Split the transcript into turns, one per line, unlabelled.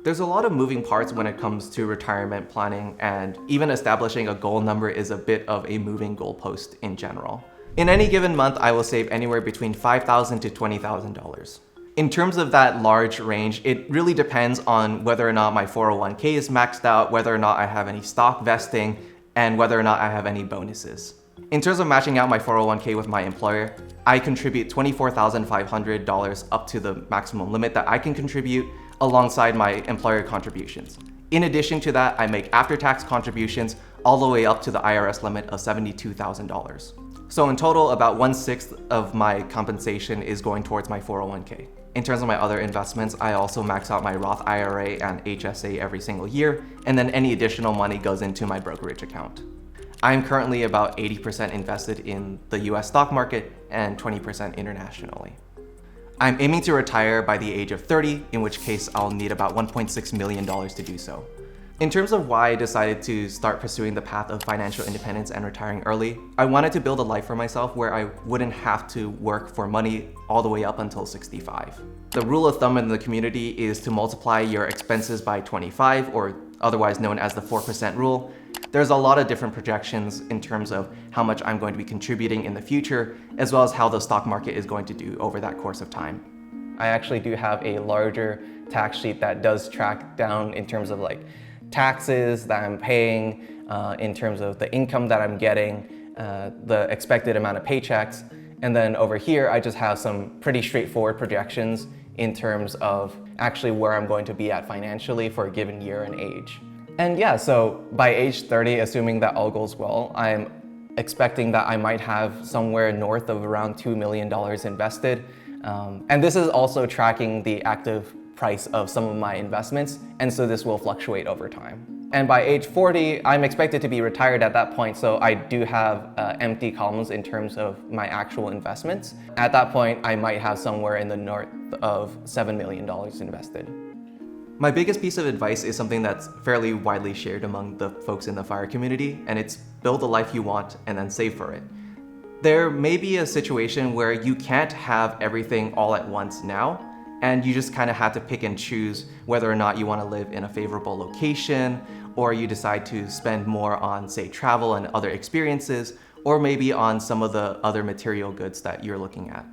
There's a lot of moving parts when it comes to retirement planning, and even establishing a goal number is a bit of a moving goalpost in general. In any given month, I will save anywhere between $5,000 to $20,000. In terms of that large range, it really depends on whether or not my 401k is maxed out, whether or not I have any stock vesting, and whether or not I have any bonuses. In terms of matching out my 401k with my employer, I contribute $24,500 up to the maximum limit that I can contribute alongside my employer contributions. In addition to that, I make after-tax contributions all the way up to the IRS limit of $72,000. So in total, about 1/6 of my compensation is going towards my 401k. In terms of my other investments, I also max out my Roth IRA and HSA every single year, and then any additional money goes into my brokerage account. I'm currently about 80% invested in the US stock market and 20% internationally. I'm aiming to retire by the age of 30, in which case I'll need about $1.6 million to do so. In terms of why I decided to start pursuing the path of financial independence and retiring early, I wanted to build a life for myself where I wouldn't have to work for money all the way up until 65. The rule of thumb in the community is to multiply your expenses by 25, or otherwise known as the 4% rule. There's a lot of different projections in terms of how much I'm going to be contributing in the future, as well as how the stock market is going to do over that course of time. I actually do have a larger tax sheet that does track down in terms of like taxes that I'm paying, in terms of the income that I'm getting, the expected amount of paychecks. And then over here, I just have some pretty straightforward projections in terms of actually where I'm going to be at financially for a given year and age. And yeah, so by age 30, assuming that all goes well, I'm expecting that I might have somewhere north of around $2 million invested. And this is also tracking the active price of some of my investments, and so this will fluctuate over time. And by age 40, I'm expected to be retired at that point, so I do have empty columns in terms of my actual investments. At that point, I might have somewhere in the north of $7 million invested. My biggest piece of advice is something that's fairly widely shared among the folks in the FIRE community, and it's build the life you want and then save for it. There may be a situation where you can't have everything all at once now, and you just kind of have to pick and choose whether or not you want to live in a favorable location, or you decide to spend more on, say, travel and other experiences, or maybe on some of the other material goods that you're looking at.